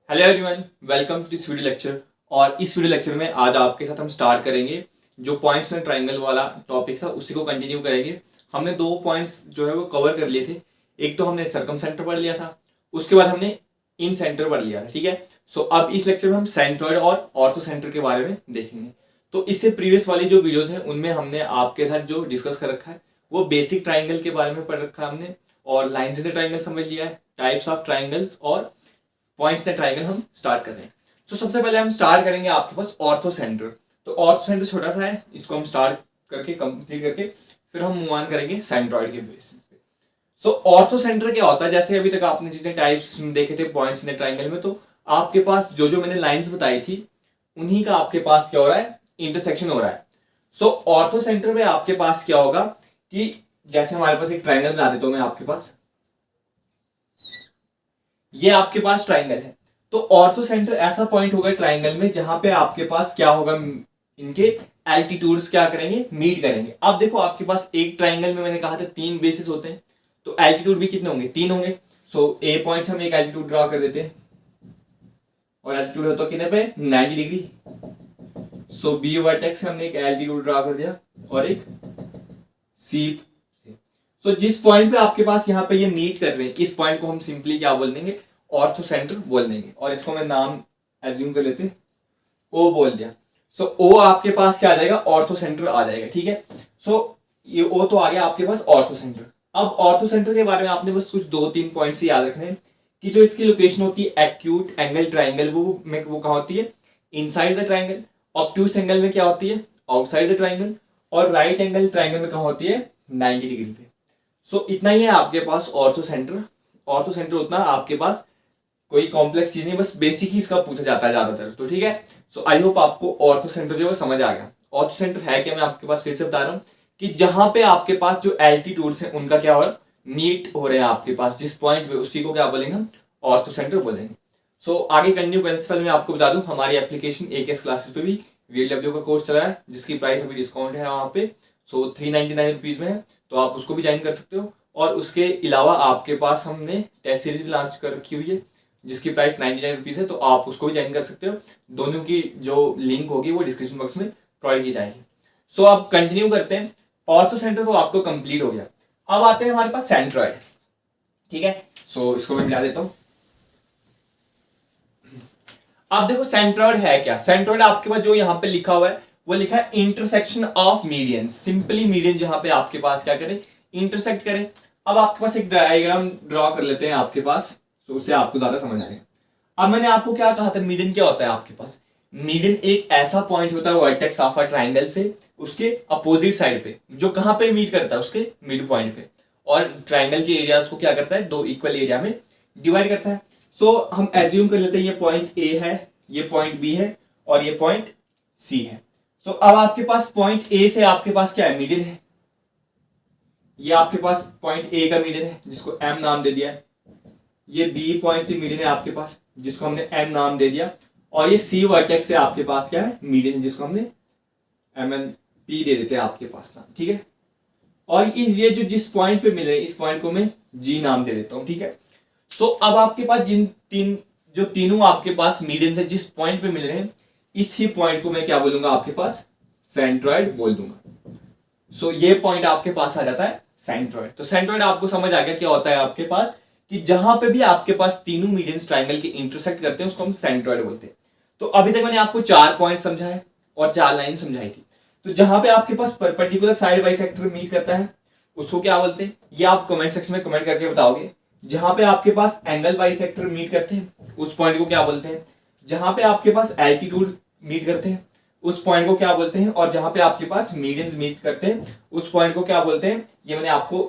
Hello everyone, welcome to this video lecture. और इस video lecture में आज आपके साथ हम स्टार्ट करेंगे जो पॉइंट्स में ट्राइंगल वाला टॉपिक था उसी को कंटिन्यू करेंगे। हमने दो पॉइंट्स जो है वो कवर कर लिए थे। एक तो हमने सर्कम सेंटर पढ़ लिया था, उसके बाद हमने इन सेंटर पढ़ लिया था। ठीक है, सो अब इस लेक्चर में हम सेंट्रॉइड और ऑर्थो सेंटर के बारे में देखेंगे। तो इससे प्रीवियस वाली जो वीडियोज हैं उनमें हमने आपके साथ जो डिस्कस कर रखा है वो बेसिक ट्राइंगल के बारे में पढ़ रखा है हमने, और लाइन्स इन द ट्राइंगल समझ लिया है, टाइप्स ऑफ ट्राइंगल्स और पॉइंट्स से ट्राइंगल हम स्टार्ट कर रहे हैं। तो सबसे पहले हम स्टार्ट करेंगे आपके पास ऑर्थो सेंटर। तो ऑर्थो सेंटर छोटा सा है, इसको हम स्टार्ट करके कंप्लीट करके फिर हम मूव ऑन करेंगे सेंट्रॉइड के बेसिस पे। सो ऑर्थो सेंटर क्या होता है, जैसे अभी तक आपने जितने टाइप्स देखे थे पॉइंट्स इन ट्राइंगल में, तो आपके पास जो जो मैंने लाइंस बताई थी उन्हीं का आपके पास क्या हो रहा है, इंटरसेक्शन हो रहा है। सो ऑर्थो सेंटर में आपके पास क्या होगा कि जैसे हमारे पास एक ट्राइंगल बना देता हूं मैं, आपके पास ये आपके पास ट्राइंगल है। तो ऑर्थो सेंटर ऐसा पॉइंट होगा ट्राइंगल में जहां पे आपके पास क्या होगा, इनके एल्टीट्यूड्स क्या करेंगे, मीट करेंगे। अब देखो आपके पास एक ट्राइंगल में मैंने कहा था तीन बेसिस होते हैं, तो एल्टीट्यूड भी कितने होंगे, तीन होंगे। सो ए पॉइंट से हम एक एल्टीट्यूड ड्रॉ कर देते हैं, और एल्टीट्यूड होता है कितने पे, 90 डिग्री। सो बी वर्टेक्स से हमने एक एल्टीट्यूड ड्रॉ कर दिया और एक सी। तो जिस पॉइंट पे आपके पास यहाँ पे ये मीट कर रहे हैं, इस पॉइंट को हम सिंपली क्या बोल देंगे, ऑर्थो सेंटर बोल देंगे। और इसको मैं नाम एज्यूम कर लेते हैं, ओ बोल दिया। सो ओ आपके पास क्या आ जाएगा, ऑर्थो सेंटर आ जाएगा। ठीक है, सो ये ओ तो आ गया आपके पास ऑर्थो सेंटर। अब ऑर्थो सेंटर के बारे में आपने बस कुछ दो तीन पॉइंट से याद रखने हैं कि जो इसकी लोकेशन होती है एक्यूट एंगल ट्राइंगल, वो कहाँ होती है, inside the triangle. Obtuse angle में क्या होती है, आउटसाइड द ट्राइंगल। और राइट एंगल ट्राइंगल में कहाँ होती है, 90 डिग्री पे। सो इतना ही है आपके पास ऑर्थो सेंटर। ऑर्थो सेंटर उतना आपके पास कोई कॉम्प्लेक्स चीज नहीं, बस बेसिक ही इसका पूछा जाता है ज्यादातर। तो ठीक है, सो आई होप आपको ऑर्थो सेंटर जो है समझ आ गया। ऑर्थो सेंटर है क्या, मैं आपके पास फिर से बता रहा हूँ कि जहां पे आपके पास जो एल्टीट्यूड्स हैं उनका क्या हो रहा है, मीट हो रहे हैं आपके पास जिस पॉइंट पे, उसी को क्या बोलेंगे हम, ऑर्थो सेंटर बोलेंगे। सो आगे कंटिन्यू करने से पहले मैं आपको बता दूं हमारी एप्लीकेशन AKS क्लासेस पे भी VLW का कोर्स चला है, जिसकी प्राइस अभी डिस्काउंट है वहां पे। सो 399 रुपीज में है, तो आप उसको भी ज्वाइन कर सकते हो। और उसके अलावा आपके पास हमने टेस्ट सीरीज भी लॉन्च कर रखी हुई है जिसकी प्राइस 99 रुपीज है, तो आप उसको भी ज्वाइन कर सकते हो। दोनों की जो लिंक होगी वो डिस्क्रिप्शन बॉक्स में प्रोवाइड की जाएगी। सो अब कंटिन्यू करते हैं। ऑर्थो सेंटर तो आपको कंप्लीट हो गया। अब आते हैं हमारे पास सेंट्रॉइड। ठीक है, सो इसको मैं मिला देता हूं। अब देखो सेंट्रॉइड है क्या। सेंट्रॉइड आपके पास जो यहाँ पे लिखा हुआ है वो लिखा है intersection of median. Simply median जहां पे आपके पास क्या करें, इंटरसेक्ट करें। अब आपके पास एक डायग्राम ड्रॉ कर लेते हैं आपके पास, तो उससे आपको ज्यादा समझ आएगा। अब मैंने आपको क्या कहा था, मीडियन क्या होता है आपके पास, मीडियन एक ऐसा पॉइंट होता है वर्टेक्स ऑफ अ ट्राइंगल से उसके अपोजिट साइड पे, जो कहां पे मीट करता है, उसके मिड पॉइंट पे। और ट्राइंगल के एरियाज को क्या करता है, दो इक्वल एरिया में डिवाइड करता है। सो हम एज्यूम कर लेते हैं ये पॉइंट ए है, ये पॉइंट बी है और ये पॉइंट सी है। सो अब आपके पास पॉइंट ए से आपके पास क्या है, मीडियन है। ये आपके पास पॉइंट ए का मीडियन है जिसको एम नाम दे दिया है। ये बी पॉइंट से मीडियन है आपके पास जिसको हमने एन नाम दे दिया। और ये सी वर्टेक्स से आपके पास क्या है, मीडियन है जिसको हमने एम एन पी दे देते हैं आपके पास नाम। ठीक है, और ये जो जिस पॉइंट पे मिल रहे हैं इस पॉइंट को मैं जी नाम दे देता हूं। ठीक है, सो अब आपके पास जो तीनों आपके पास मीडियन से जिस पॉइंट पे मिल रहे हैं, इसी पॉइंट को मैं क्या बोलूंगा, आपके पास सेंट्रॉइड बोल दूंगा। सो ये पॉइंट आपके पास आ जाता है सेंट्रॉइड। तो सेंट्रॉइड आपको समझ आ गया क्या होता है आपके पास, कि जहां पे भी आपके पास तीनों मीडियंस ट्राइंगल के इंटरसेक्ट करते हैं उसको हम सेंट्रॉइड बोलते हैं। तो अभी तक मैंने आपको 4 पॉइंट समझाए और 4 लाइन समझाई थी। तो जहां पे आपके पास परपेंडिकुलर साइड बाइसेक्टर मीट करता है उसको क्या बोलते हैं, ये आप कमेंट सेक्शन में कमेंट करके बताओगे। जहां पे आपके पास एंगल बाइसेक्टर मीट करते हैं उस पॉइंट को क्या बोलते हैं। जहां पे आपके पास एल्टीट्यूड मीट करते हैं उस पॉइंट को क्या बोलते हैं। और जहां पे आपके पास मीडियंस मीट करते हैं उस पॉइंट को क्या बोलते हैं। ये मैंने आपको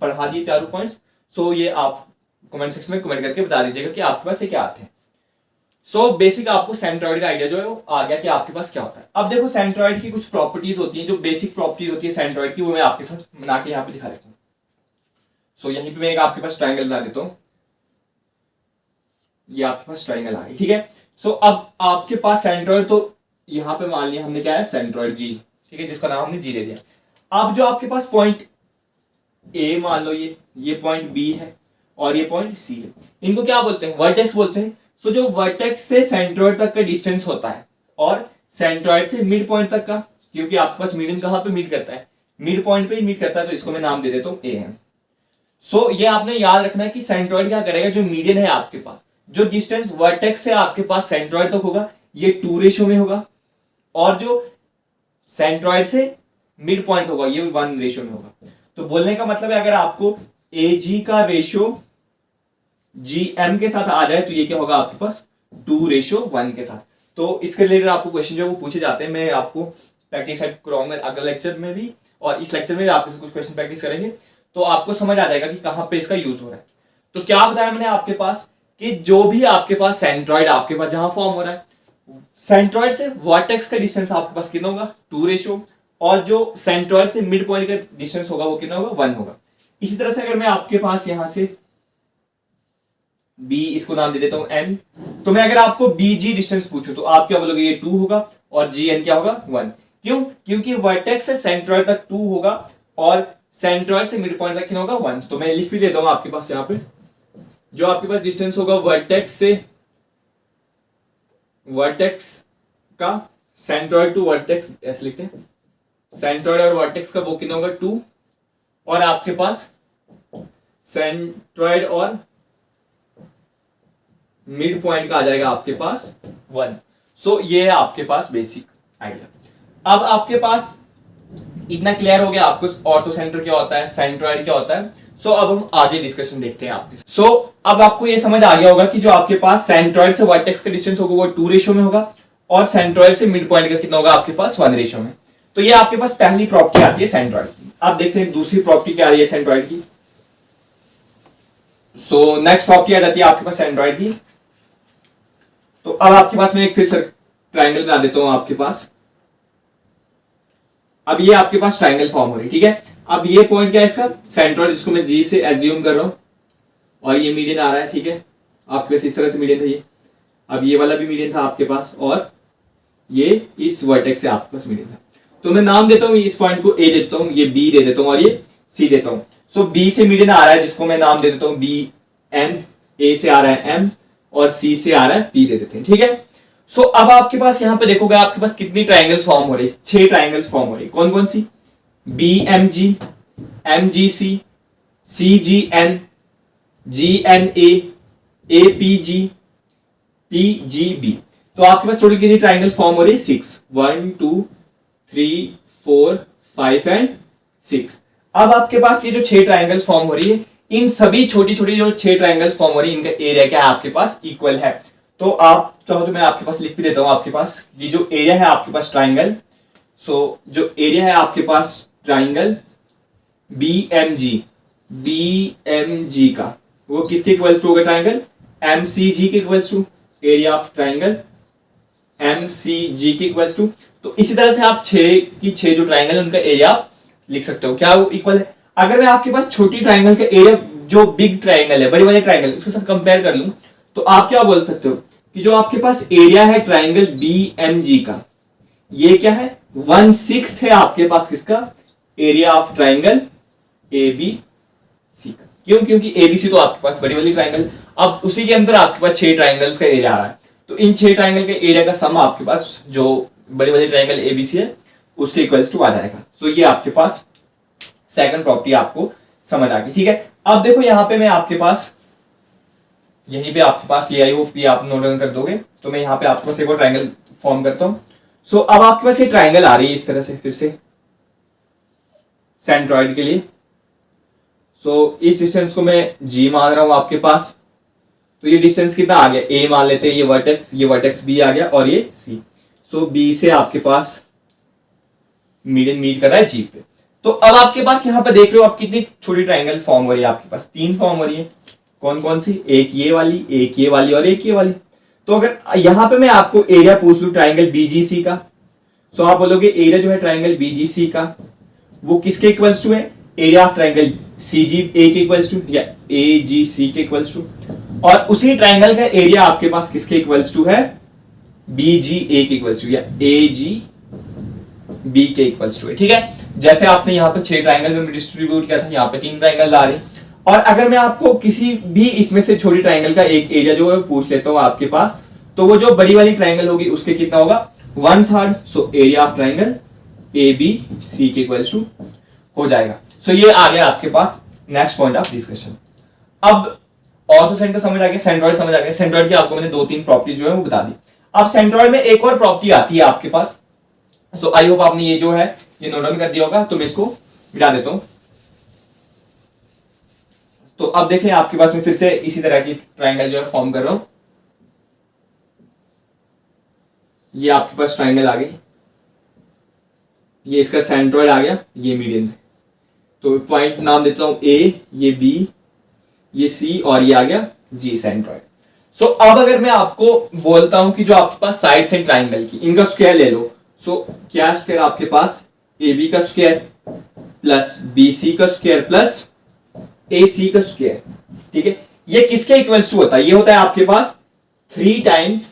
पढ़ा दिए चारों पॉइंट्स। सो ये आप कमेंट सेक्शन में कमेंट करके बता दीजिएगा कि आपके पास ये क्या आते हैं। सो बेसिक आपको सेंट्रॉइड का आइडिया जो है वो आ गया कि आपके पास क्या होता है। अब देखो सेंट्रॉइड की कुछ प्रॉपर्टीज होती हैं, जो बेसिक प्रॉपर्टीज होती है सेंट्रॉइड की, वो मैं आपके साथ बना के यहाँ पे दिखा देता हूँ। सो यहीं पे मैं एक आपके पास ट्राइंगल बना देता हूँ। ये आपके पास ट्राइंगल आ गई। ठीक है, सो अब आपके पास सेंट्रॉइड, तो यहां पे मान लिया हमने क्या है, सेंट्रॉइड जी। ठीक है, जिसका नाम हमने जी दे दिया। अब जो आपके पास पॉइंट ए मान लो, ये पॉइंट बी है और ये पॉइंट सी है, इनको क्या बोलते हैं, वर्टेक्स बोलते हैं। सो जो वर्टेक्स से सेंट्रॉइड तक का डिस्टेंस होता है और सेंट्रॉइड से मिड पॉइंट तक का, क्योंकि आपके पास मीडियन कहां पे मीट करता है, मिड पॉइंट पे ही मीट करता है, तो इसको मैं नाम दे देता हूं ए एम। सो ये आपने याद रखना है कि सेंट्रॉइड क्या करेगा, जो मीडियन है आपके पास, जो डिस्टेंस वर्टेक्स से आपके पास सेंट्रॉइड तक होगा ये 2 रेशियो में होगा, और जो सेंट्रॉइड से मिड पॉइंट होगा ये 1 रेशियो में होगा। तो बोलने का मतलब है अगर आपको ए जी का रेशियो जी एम के साथ आ जाए तो ये क्या होगा आपके पास 2:1 के साथ। तो इसके रिलेटेड आपको क्वेश्चन जो वो पूछे जाते हैं, मैं आपको प्रैक्टिस कराऊंगा अगले लेक्चर में भी, और इस लेक्चर में भी आपसे कुछ क्वेश्चन प्रैक्टिस करेंगे, तो आपको समझ आ जाएगा कि कहां पे इसका यूज हो रहा है। तो क्या बताया मैंने आपके पास कि जो भी आपके पास सेंट्रॉइड आपके पास जहां फॉर्म हो रहा है, सेंट्रॉइड से वर्टेक्स का डिस्टेंस आपके पास कितना होगा 2 रेशियो, और जो सेंट्रॉइड से मिड पॉइंट का डिस्टेंस होगा वो कितना होगा 1 होगा। इसी तरह से अगर मैं आपके पास यहां से बी, इसको नाम दे देता हूं एन, तो मैं अगर आपको बी जी डिस्टेंस पूछूं तो आप क्या बोलोगे ये 2 होगा, और जी एन क्या होगा 1। क्यों? क्योंकि वर्टेक्स से सेंट्रॉइड तक 2 होगा और सेंट्रॉइड से मिड पॉइंट तक कितना होगा 1। तो मैं लिख भी देता हूं आपके पास यहाँ पे, जो आपके पास डिस्टेंस होगा वर्टेक्स का सेंट्रॉइड टू वर्टेक्स, ऐसे लिखते हैं, सेंट्रॉइड और वर्टेक्स का वो कितना होगा 2, और आपके पास सेंट्रॉइड और मिड पॉइंट का आ जाएगा आपके पास 1। सो ये है आपके पास बेसिक आइडिया। अब आपके पास इतना क्लियर हो गया आपको ऑर्थोसेंटर क्या होता है, सेंट्रॉइड क्या होता है। सो अब हम आगे डिस्कशन देखते हैं आपके। सो अब आपको ये समझ आ गया होगा कि जो आपके पास सेंट्रॉइड से वर्टेक्स का डिस्टेंस होगा वो 2 रेशियो में होगा, और सेंट्रॉइड से मिड पॉइंट का कितना होगा आपके पास 1 रेशियो में। तो ये आपके पास पहली प्रॉपर्टी आती है सेंट्रॉइड की। अब देखते हैं दूसरी प्रॉपर्टी क्या आ रही है सेंट्रॉइड की। सो नेक्स्ट प्रॉपर्टी आ जाती है आपके पास सेंट्रॉइड की। तो अब आपके पास मैं एक फिर से ट्राइंगल बना देता हूं आपके पास। अब ये आपके पास ट्राइंगल फॉर्म हो रही है, ठीक है। अब ये पॉइंट क्या है इसका सेंट्रॉइड, जिसको मैं जी से एज्यूम कर रहा हूं, और ये मीडियन आ रहा है, ठीक है। आपके पास इस तरह से मीडियन था ये, अब ये वाला भी मीडियन था आपके पास, और ये इस वर्टेक्स से आपके पास मीडियन था। तो मैं नाम देता हूं इस पॉइंट को ए देता हूं, ये बी दे देता हूं, और ये सी देता हूं। सो बी से मीडियन आ रहा है जिसको मैं नाम दे देता हूं बी एन, ए से आ रहा है एम, और सी से आ रहा है पी दे देते हैं, ठीक है। सो अब आपके पास यहां पे देखोगे आपके पास कितनी ट्राइंगल्स फॉर्म हो रही है, 6 ट्राइंगल्स फॉर्म हो रही है। कौन कौन सी? B M G, M G C G N, G N A P G, P G B. तो आपके पास टोटल कितनी ट्राइंगल्स फॉर्म हो रही है 6, 1 2 3 4 5 एंड 6। अब आपके पास ये जो 6 ट्राइंगल्स फॉर्म हो रही है, इन सभी छोटी छोटी जो 6 ट्राइंगल्स फॉर्म हो रही है, इनका एरिया क्या है आपके पास इक्वल है। तो आप चाहो तो मैं आपके पास लिख भी देता हूं आपके पास ये जो एरिया है आपके पास ट्राइंगल, सो जो एरिया है आपके पास ट्राइंगल बी एम जी का, वो किसके इक्वल्स टू होगा ट्राइंगल एम सी जी के equals to, area of triangle M C G के इक्वल्स टू। तो इसी तरह से आप 6 की 6 जो ट्राइंगल है उनका एरिया आप लिख सकते हो, क्या वो इक्वल है। अगर मैं आपके पास छोटी ट्राइंगल का एरिया जो बिग ट्राइंगल है, बड़े वाले ट्राइंगल, उसके साथ कंपेयर कर लूं, तो आप क्या बोल सकते हो कि जो आपके पास एरिया है ट्राइंगल बी एम जी का, ये क्या है 1/6 है आपके पास किसका, area of triangle A B C का। क्यों? क्योंकि एबीसी तो आपके पास बड़ी वाली ट्राइंगल, अब उसी के अंदर आपके पास 6 ट्राइंगल्स का एरिया आ रहा है, तो इन 6 ट्राइंगल के एरिया का सम आपके पास जो बड़ी वाली ट्राइंगल एबीसी है उसके इक्वल्स टू आ जाएगा। सो ये आपके पास सेकंड प्रॉपर्टी आपको समझ आ गई, ठीक है। अब देखो यहां पे मैं आपके पास यहीं पे आपके पास ये आई होप ये आप नोट डाउन कर दोगे। तो मैं यहाँ पे आपके पास एक और ट्राइंगल फॉर्म करता हूं। सो अब आपके पास ये ट्राइंगल आ रही है इस तरह से फिर से सेंट्रॉइड के लिए। सो इस डिस्टेंस को मैं जी मान रहा हूं आपके पास, तो ये डिस्टेंस कितना आ गया ए मान लेते हैं, ये वर्टेक्स बी आ गया और ये सी। सो बी से आपके पास मीडियन मीट कर रहा है जी पे। तो अब आपके पास यहाँ पे देख रहे हो आप कितनी छोटी ट्राइंगल्स फॉर्म हो रही है, आपके पास 3 फॉर्म हो रही है। कौन कौन सी? एक ये वाली, एक ये वाली और एक ये वाली। तो अगर यहाँ पे मैं आपको एरिया पूछ लूं ट्राइंगल बीजीसी का, सो आप बोलोगे एरिया जो है ट्राइंगल बीजीसी का वो किसके इक्वल्स टू है, एरिया ऑफ ट्राइंगल सीजी ए के इक्वल्स टू या ए जी सी के इक्वल्स टू, और उसी ट्राइंगल का एरिया आपके पास किसके इक्वल्स टू है, बी जी ए के इक्वल्स टू या ए जी बी के इक्वल्स टू है, ठीक है। जैसे आपने यहाँ पे 6 ट्राइंगल में डिस्ट्रीब्यूट किया था, यहाँ पे 3 ट्राइंगल आ रहे हैं। और अगर मैं आपको किसी भी इसमें से छोटी ट्राइंगल का एक एरिया जो है पूछ लेता हूँ आपके पास, तो वो जो बड़ी वाली ट्राइंगल होगी उसके कितना होगा 1/3। So area of triangle A B C के इक्वल्स टू हो जाएगा। सो ये आ गया आपके पास नेक्स्ट पॉइंट ऑफ डिस्कशन। अब ऑर्थो सेंटर समझ आ गया, सेंट्रॉइड समझ आ गया। सेंट्रॉइड की आपको मैंने 2-3 प्रॉपर्टी जो है वो बता दी। अब सेंट्रॉइड में एक और प्रॉपर्टी आती है आपके पास। सो आई होप आपने ये जो है ये नोट डाउन कर दिया होगा, तो मैं इसको मिटा देता हूं। तो अब देखें आपके पास में फिर से इसी तरह की ट्राइंगल जो है फॉर्म कर रहा हूं। ये आपके पास ट्राइंगल आ गई, ये इसका सेंट्रॉइड आ गया, ये मीडियन। तो पॉइंट नाम देता हूं ए, ये बी, ये सी और ये आ गया जी सेंट्रॉइड। सो अब अगर मैं आपको बोलता हूं कि जो आपके पास साइड्स हैं ट्राइंगल की, इनका स्क्वायर ले लो। सो क्या स्क्वायर आपके पास ए बी का स्क्वायर प्लस बी सी का स्क्वायर प्लस ए सी का स्क्वायर, ठीक है। ये किसके इक्वल्स टू होता है? ये होता है आपके पास 3 टाइम्स,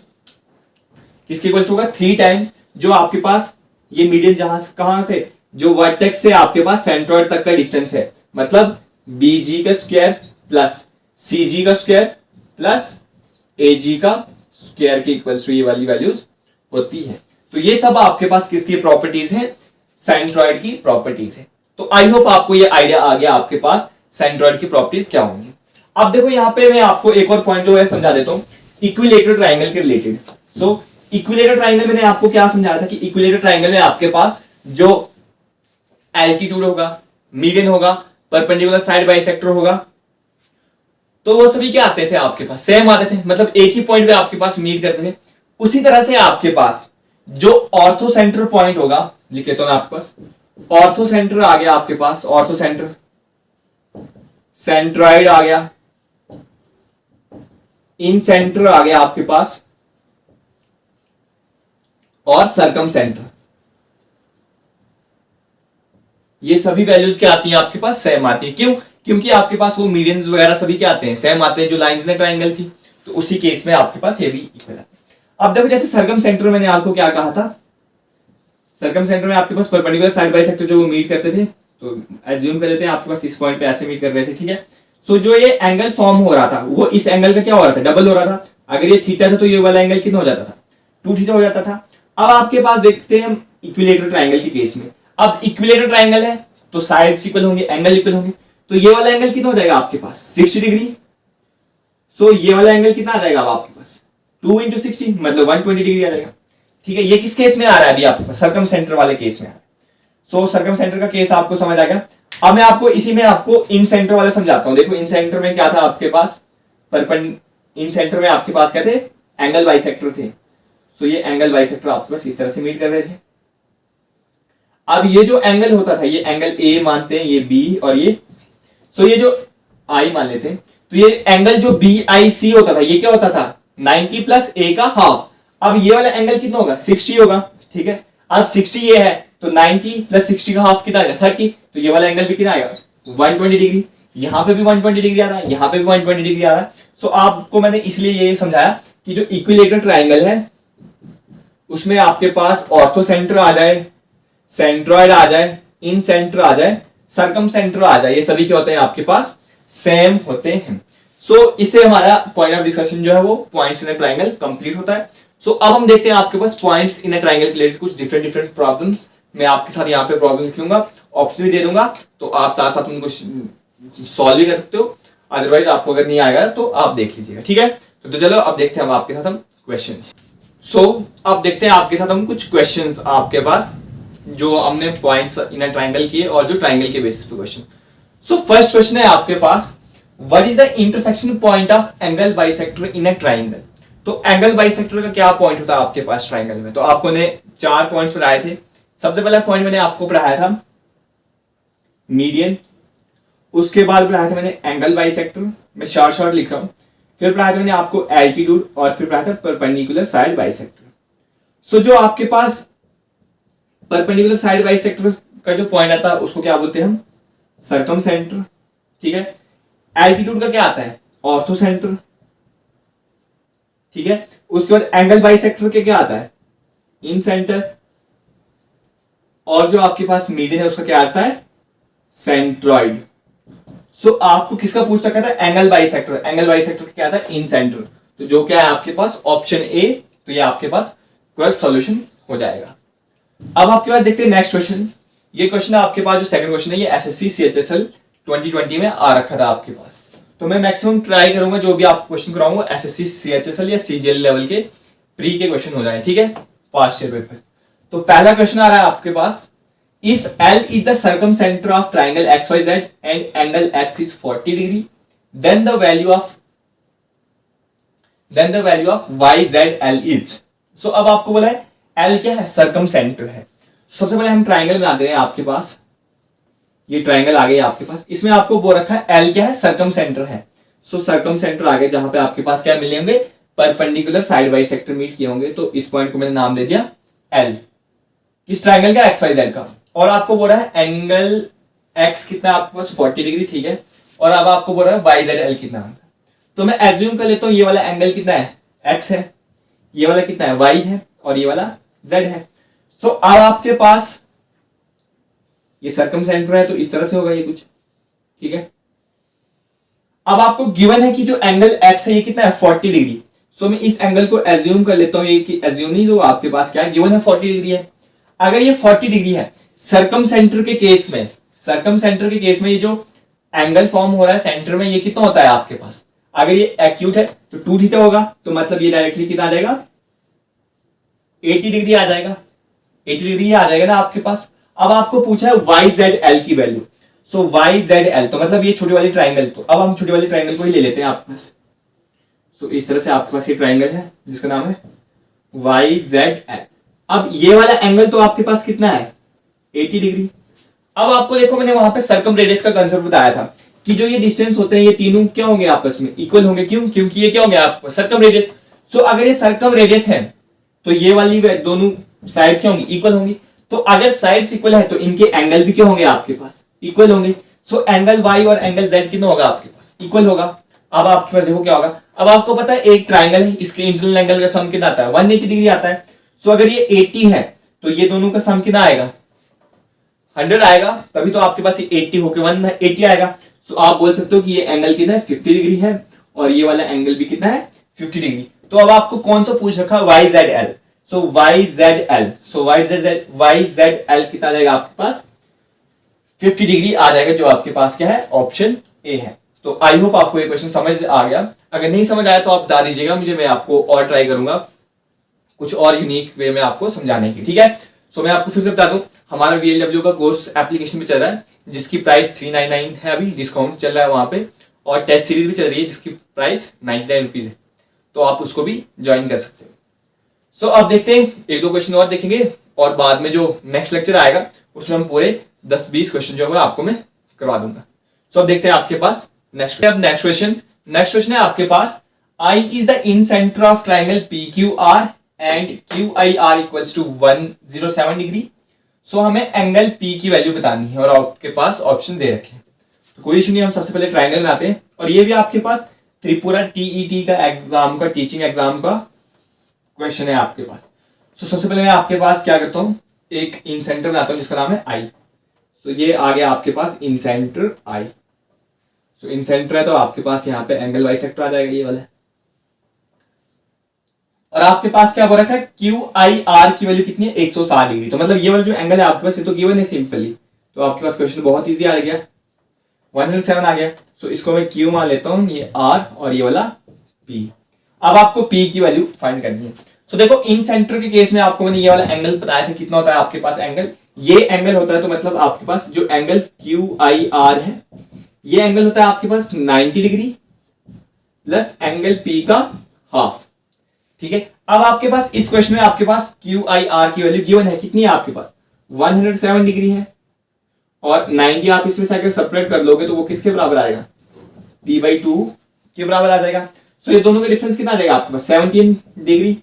किसके इक्वल्स टू होगा 3 टाइम्स जो आपके पास ये मीडियन जहां कहां से, जो वर्टेक्स से आपके पास सेंट्रॉइड तक का डिस्टेंस है, मतलब बी जी का स्क्वायर प्लस सी जी का स्क्वायर प्लस ए जी का स्क्वायर के इक्वल्स टू ये वाली वैल्यूज होती है। तो ये सब आपके पास किसकी प्रॉपर्टीज हैं? सेंट्रॉइड की प्रॉपर्टीज है। तो आई होप आपको ये आइडिया आ गया आपके पास सेंट्रॉइड की प्रॉपर्टीज क्या होंगी। अब देखो यहां पे मैं आपको एक और पॉइंट जो है समझा देता हूं इक्विलेटरल ट्राइंगल के रिलेटेड। सो इक्विलेटरल ट्राइंगल मैंने आपको क्या समझाया था कि इक्विलेटरल ट्राइंगल में आपके पास जो एल्टीट्यूड होगा, मीडियन होगा, परपेंडिकुलर साइड बाइसेक्टर होगा, तो वो सभी क्या आते थे आपके पास? सेम आते थे, मतलब एक ही पॉइंट पे आपके पास मीट करते थे। उसी तरह से आपके पास जो ऑर्थो सेंटर पॉइंट होगा, लिख लेता हूं आपके पास ऑर्थो सेंटर आ गया आपके पास, ऑर्थो सेंटर, सेंट्रॉइड आ गया, इन सेंटर आ गया आपके पास, और सरकम सेंटर। ये सभी वैल्यूज क्या आती हैं आपके पास? सेम आती है। क्यों? क्योंकि आपके पास वो मीडियंस वगैरह सभी क्या आते हैं? सेम आते हैं, जो लाइंस ने ट्राइंगल थी। तो उसी केस में आपके पास ये भी इक्वल आते हैं। अब देखो जैसे सरकम सेंटर मैंने आपको क्या कहा था, सरकम सेंटर में आपके पास परपेंडिकुलर साइड बाय सेक्टर जो वो मीट करते थे, तो एज्यूम कर लेते हैं आपके पास इस पॉइंट पे ऐसे मीट कर रहे थे, ठीक है। सो जो ये एंगल फॉर्म हो रहा था वो इस एंगल का क्या हो रहा था? डबल हो रहा था। अगर ये थीटा था तो ये वाला एंगल कितना हो जाता था? 2 थीटा हो जाता था। अब आपके पास देखते हैं हम इक्विलेटरल ट्राइंगल के केस में। अब इक्विलेटरल ट्राइंगल है तो साइड्स इक्वल होंगे, एंगल इक्वल होंगे, तो ये वाला एंगल कितना हो जाएगा आपके पास? 60 डिग्री। सो ये वाला एंगल कितना आ जाएगा अब आपके पास? 2 × 60 मतलब 120 डिग्री आ जाएगा, ठीक है। ये किस केस में आ रहा है अभी आपके पास? सरकम सेंटर वाले केस में आ रहा है। सो सरकम सेंटर का केस आपको समझ आ गया। अब मैं आपको इसी में आपको इन सेंटर वाला समझाता हूं। देखो इन सेंटर में क्या था आपके पास? इन सेंटर में आपके पास क्या थे? एंगल बाइसेक्टर थे। सो ये एंगल बाइसेक्टर आपके पास इस तरह से मीट कर रहे थे। अब ये जो एंगल होता था, ये एंगल ए मानते हैं, ये बी और ये सी। सो ये जो आई मान लेते हैं, तो ये एंगल जो बी आई सी होता था, ये क्या होता था? 90 प्लस ए का हाफ। अब ये वाला एंगल कितना होगा? 60 होगा, ठीक है। अब 60 ये है तो 90 प्लस 60 का हाफ कितना आएगा? 30। तो ये वाला एंगल भी कितना आएगा? 120 डिग्री। यहां पे भी 120 डिग्री आ रहा है, यहां पे भी 120 डिग्री आ रहा है। सो आपको मैंने इसलिए ये समझाया कि जो इक्विलेटरल ट्राइंगल है उसमें आपके पास ऑर्थो सेंटर आ जाए, सेंट्रॉइड आ जाए, इन सेंटर आ जाए, सरकम सेंटर आ जाए, ये सभी क्या होते हैं आपके पास? सेम होते हैं। सो इससे हमारा पॉइंट ऑफ डिस्कशन जो है वो points in a triangle complete होता है। सो अब हम देखते हैं आपके पास पॉइंट्स इन अ ट्राइंगल के रिलेटेड कुछ डिफरेंट प्रॉब्लम्स। मैं आपके साथ यहाँ पे प्रॉब्लम लिख लूंगा, ऑप्शन भी दे दूंगा, तो आप साथ साथ उनको सॉल्व भी कर सकते हो। अदरवाइज आपको अगर नहीं आएगा तो आप देख लीजिएगा, ठीक है। तो चलो अब देखते हैं हम आपके साथ हम क्वेश्चंस। सो अब देखते हैं आपके साथ हम कुछ क्वेश्चंस आपके पास जो हमने पॉइंट्स इन अ ट्राइंगल किए और जो ट्राइंगल के बेसिस पे क्वेश्चन। सो फर्स्ट क्वेश्चन है आपके पास, what is the intersection point of angle bisector in a triangle. तो एंगल बाइसेक्टर का क्या पॉइंट होता है आपके पास ट्राइंगल में? तो आपको ने 4 पॉइंट्स पढ़ाए थे। सबसे पहला पॉइंट मैंने आपको पढ़ाया था मीडियन, उसके बाद पढ़ाया था मैंने एंगल बाइसेक्टर, मैं शॉर्ट लिख रहा हूं। फिर पढ़ाया था मैंने आपको एल्टीट्यूड और फिर पढ़ाया था परपेंडिकुलर साइड बाइसेक्टर। सो जो आपके पास परपेंडिकुलर साइड बाइसेक्टर का जो पॉइंट आता है उसको क्या बोलते हैं हम? सरकम सेंटर, ठीक है। एल्टीट्यूड का क्या आता है? ऑर्थो सेंटर, ठीक है। उसके बाद एंगल बाइसेक्टर के क्या आता है? इन सेंटर। और जो आपके पास मीडियन है उसका क्या आता है? सेंट्रॉइड। सो आपको किसका पूछ रखा था, एंगल बाइसेक्टर, एंगल बाइसेक्टर क्या था, इन सेंटर, तो जो क्या है आपके पास ऑप्शन ए, तो ये आपके पास करेक्ट सॉल्यूशन हो जाएगा। अब आपके पास देखते हैं नेक्स्ट क्वेश्चन। ये क्वेश्चन है आपके पास जो सेकंड क्वेश्चन है, ये एसएससी सीएचएसएल 2020 में आ रखा था आपके पास, तो मैं मैक्सिमम ट्राई करूंगा जो भी आपको क्वेश्चन कराऊंगा एसएससी सीएचएसएल या सीजीएल लेवल के प्री के क्वेश्चन हो जाए, ठीक है, पास्ट ईयर पेपर। तो पहला क्वेश्चन आ रहा है आपके पास, if L is the circumcenter of triangle XYZ and angle X is 40 degree, then the value of YZL is। So अब आपको बोला है L क्या है, सर्कमसेंटर है। सबसे पहले हम ट्राइंगल बनाते हैं आपके पास, ये ट्राइंगल आ गया आपके पास, इसमें आपको बोल रखा है L क्या है, सर्कमसेंटर है। सो सर्कमसेंटर आ गया जहां पे आपके पास क्या मिले होंगे, perpendicular side bisector meet किए होंगे, तो इस पॉइंट को मैंने नाम दे दिया L, किस ट्राइंगल का, XYZ का। और आपको बोल रहा है एंगल X कितना आपके पास 40 डिग्री, ठीक है, और अब आपको बोल रहा है YZL कितना है। तो मैं एज्यूम कर लेता हूं ये वाला एंगल कितना है, X है, ये वाला कितना है, Y है, और ये वाला Z है। सो अब आपके पास ये सर्कमसेंटर है, तो इस तरह से होगा ये कुछ, ठीक है। अब आपको गिवन है कि जो एंगल X है ये कितना है, 40 डिग्री। सो मैं इस एंगल को एज्यूम कर लेता हूं, ये कि एज्यूम नहीं, तो आपके पास क्या है, गिवन है 40 डिग्री है। अगर ये 40 डिग्री है, सर्कमसेंटर के केस में, सर्कमसेंटर के केस में ये जो एंगल फॉर्म हो रहा है सेंटर में, ये कितना होता है आपके पास, अगर ये एक्यूट है तो 2 थीटा होगा, तो मतलब ये डायरेक्टली कितना आ जाएगा, 80 डिग्री आ जाएगा, 80 डिग्री आ जाएगा ना आपके पास। अब आपको पूछा है YZL की वैल्यू, सो YZL तो मतलब ये छोटी वाली ट्राइंगल, तो अब हम छोटी वाली ट्राइंगल को ही ले लेते हैं आपके पास। सो इस तरह से आपके पास ये ट्राइंगल है जिसका नाम है YZL। अब ये वाला एंगल तो आपके पास कितना है, 80 डिग्री। अब आपको देखो मैंने वहां पे सर्कम रेडियस का कंसेप्ट बताया था कि जो ये डिस्टेंस होते हैं ये तीनों क्या होंगे, आपस में इक्वल होंगे, क्यों, क्योंकि ये क्या होंगे आपको सर्कम रेडियस। सो अगर ये सर्कम रेडियस है तो ये वाली दोनों साइड्स क्या होंगी, इक्वल होंगी। तो अगर साइड्स इक्वल है तो इनके एंगल भी क्या होंगे आपके पास, इक्वल होंगे। सो एंगल Y और एंगल Z कितना होगा आपके पास, इक्वल होगा। अब आपके पास देखो क्या होगा, अब आपको पता है एक ट्राइंगल है, इसके इंटरनल एंगल का सम कितना आता है, 180 डिग्री आता है। सो अगर ये 80 है तो ये दोनों का सम कितना आएगा, 100 आएगा, तभी तो आपके पास ये 80 होके 180 आएगा। सो आप बोल सकते हो कि ये एंगल कितना है, 50 डिग्री है, और ये वाला एंगल भी कितना है, 50 डिग्री। तो अब आपको कौन सा पूछ रखा, YZL। सो YZL कितना जाएगा आपके पास, 50 डिग्री आ जाएगा, जो आपके पास क्या है, ऑप्शन ए है। तो आई होप आपको ये क्वेश्चन समझ आ गया। अगर नहीं समझ आया तो आप बता दीजिएगा मुझे, मैं आपको और ट्राई करूंगा कुछ और यूनिक वे में आपको समझाने की, ठीक है। सो मैं आपको फिर से बता दूं, हमारा VLW का कोर्स एप्लीकेशन भी चल रहा है जिसकी प्राइस 399 है, अभी डिस्काउंट चल रहा है वहां पे, और टेस्ट सीरीज भी चल रही है जिसकी प्राइस 99 रुपीज है, तो आप उसको भी ज्वाइन कर सकते हो। सो अब देखते हैं, एक दो क्वेश्चन और देखेंगे, और बाद में जो नेक्स्ट लेक्चर आएगा उसमें हम पूरे 10-20 क्वेश्चन जो है आपको मैं करवा दूंगा। सो अब देखते हैं आपके पास नेक्स्ट क्वेश्चन है आपके पास, I is the in center of triangle PQR and QIR equals to 107 degree. So हमें एंगल P की वैल्यू बतानी है और आपके पास ऑप्शन दे रखे हैं, तो कोई इशू नहीं, हम सबसे पहले ट्राइंगल बनाते हैं। और ये भी आपके पास त्रिपुरा TET का एग्जाम का, टीचिंग एग्जाम का क्वेश्चन है आपके पास। सो सबसे पहले मैं आपके पास क्या करता हूँ, एक इन सेंटर बनाता हूँ जिसका नाम है I। सो ये आ गया आपके पास incentre I। So incentre है तो आपके पास यहाँ पे एंगल बाइसेक्टर आ जाएगा, ये वाला। और आपके पास क्या बोल रखा है, QIR की वैल्यू कितनी है, 160 डिग्री। तो मतलब ये वाला जो एंगल है आपके पास, ये तो गिवन है सिंपली, तो आपके पास क्वेश्चन बहुत इजी आ गया, 107 आ गया। सो इसको मैं Q मान लेता हूं, ये R और ये वाला P। अब आपको P की वैल्यू फाइंड करनी है। सो देखो इन सेंटर के केस में आपको मैंने ये वाला एंगल बताया था, कितना होता है आपके पास एंगल, ये एंगल होता है, तो मतलब आपके पास जो एंगल QIR है ये एंगल होता है आपके पास 90 डिग्री प्लस एंगल P का हाफ, ठीक है। अब आपके पास इस क्वेश्चन में आपके पास QIR की वैल्यू गिवन है, कितनी है आपके पास, 107 डिग्री है, और 90 आप इसमें से अगर सेपरेट कर लोगे तो वो किसके बराबर आएगा, P/2 के बराबर आ जाएगा। सो ये दोनों का डिफरेंस कितना आ जाएगा आपके पास, 17 डिग्री,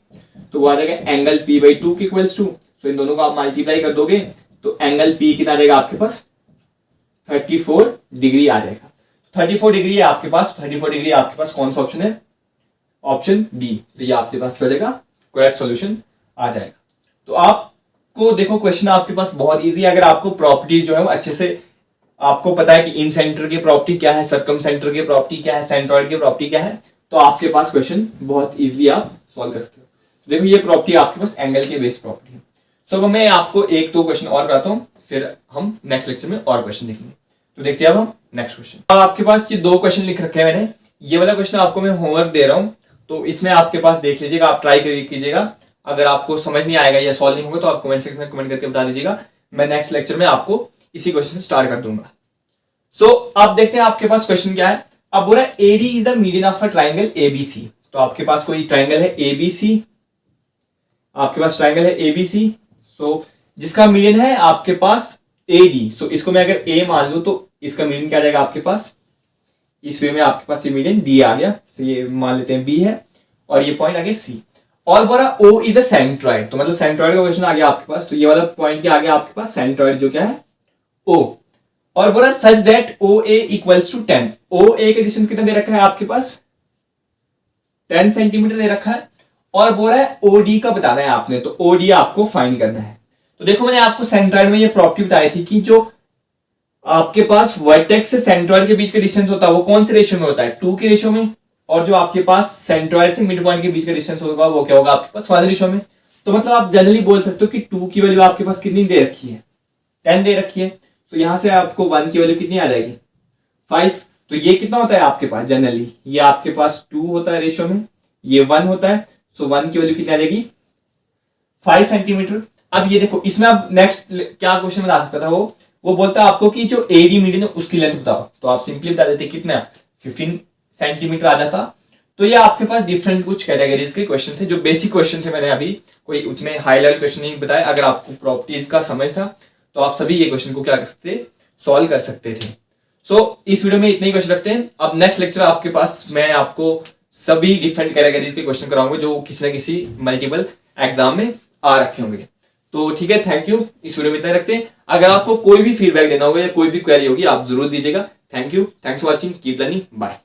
तो वो आ जाएगा एंगल P/2 के इक्वल्स टू। सो इन दोनों को आप मल्टीप्लाई कर दोगे तो एंगल P कितना आ जाएगा आपके पास, 34 डिग्री आ जाएगा। 34 डिग्री है आपके पास, 34 डिग्री आपके पास कौन सा ऑप्शन है, ऑप्शन बी। तो ये आपके पास क्या जाएगा, करेक्ट सॉल्यूशन आ जाएगा। तो आपको देखो क्वेश्चन आपके पास बहुत इजी है, अगर आपको प्रॉपर्टी जो है वो अच्छे से आपको पता है कि इन सेंटर की प्रॉपर्टी क्या है, सर्कम सेंटर की प्रॉपर्टी क्या है, सेंट्रॉइड की प्रॉपर्टी क्या है, तो आपके पास क्वेश्चन बहुत इजीली आप सॉल्व कर सकते हो। देखो ये प्रॉपर्टी आपके पास एंगल के बेस प्रॉपर्टी है। सो मैं आपको एक दो क्वेश्चन और कराता हूँ, फिर हम नेक्स्ट लेक्चर में और क्वेश्चन देखेंगे। तो देखते हैं अब हम नेक्स्ट क्वेश्चन। अब आपके पास ये दो क्वेश्चन लिख रखे हैं मैंने। ये वाला क्वेश्चन आपको मैं होमवर्क दे रहा हूँ, तो इसमें आपके पास देख लीजिएगा, आप ट्राई कीजिएगा। अगर आपको समझ नहीं आएगा या सॉल्व नहीं होगा तो आप कमेंट सेक्शन में कमेंट करके बता दीजिएगा। मैं नेक्स्ट लेक्चर में आपको इसी क्वेश्चन से स्टार्ट कर दूंगा। सो आप देखते हैं आपके पास क्वेश्चन क्या है। अब बोला AD is the median of a triangle ABC. तो आपके पास कोई ट्राइंगल है एबीसी, आपके पास ट्राइंगल है एबीसी, सो जिसका मीडियन है आपके पास एडी। सो इसको मैं अगर ए मान लूं तो इसका मीडियन क्या आ जाएगा आपके पास, इस वे में आपके पास ये मीडियन डी आ गया। सो ये मान लेते हैं बी है और ये पॉइंट आ गया सी। और बोला ओ इज द सेंट्रॉइड, तो मतलब सेंट्रॉइड का क्वेश्चन आ गया आपके पास। तो ये वाला पॉइंट क्या आ गया आपके पास, सेंट्रॉइड जो क्या है ओ। और बोला such that O A equals to 10। O A का डिस्टेंस कितना दे रखा है आपके पास, 10 सेंटीमीटर दे रखा है। और बोल रहा है ओडी का बताना है आपने, तो ओडी आपको फाइंड करना है। तो देखो मैंने आपको सेंट्रॉइड में ये प्रॉपर्टी बताई थी कि जो आपके पास वर्टेक्स से सेंट्रॉइड के बीच का डिस्टेंस होता है वो कौन से रेशियो में होता है, 2 के रेशियो में। और जो आपके पास सेंट्रॉइड से मिड पॉइंट के बीच का डिस्टेंस होगा वो क्या होगा आपके पास 1 रेशियो में। तो मतलब आप जनरली बोल सकते हो कि 2 की वैल्यू आपके पास कितनी दे रखी है, 10 दे रखी है। तो यहां से आपको 1 की वैल्यू कितनी आ जाएगी, 5। तो ये कितना होता है आपके पास जनरली, ये आपके पास 2 होता है रेशियो में, ये 1 होता है। सो 1 की वैल्यू कितनी आ जाएगी, 5 सेंटीमीटर। अब ये देखो इसमें अब नेक्स्ट क्या क्वेश्चन बता सकता था, वो बोलता है आपको कि जो एडी मीडियन है उसकी लेंथ बताओ। तो आप सिंपली बता देते कितना, 15 सेंटीमीटर आ जाता। तो ये आपके पास डिफरेंट कुछ कैटेगरीज के क्वेश्चन थे, जो बेसिक क्वेश्चन थे। मैंने अभी कोई उतने हाई लेवल क्वेश्चन नहीं बताए। अगर आपको प्रॉपर्टीज का समझ था तो आप सभी ये क्वेश्चन को क्या कर सकते, सॉल्व कर सकते थे। सो इस वीडियो में इतने ही क्वेश्चन रखते हैं। अब नेक्स्ट लेक्चर आपके पास मैं आपको सभी डिफरेंट कैटेगरीज के क्वेश्चन कराऊंगा जो किसी न किसी मल्टीपल एग्जाम में आ रखे होंगे। तो ठीक है, थैंक यू। इस वीडियो में इतना रखते हैं। अगर आपको कोई भी फीडबैक देना होगा या कोई भी क्वेरी होगी आप जरूर दीजिएगा। Thank you, thanks for watching, keep learning, bye.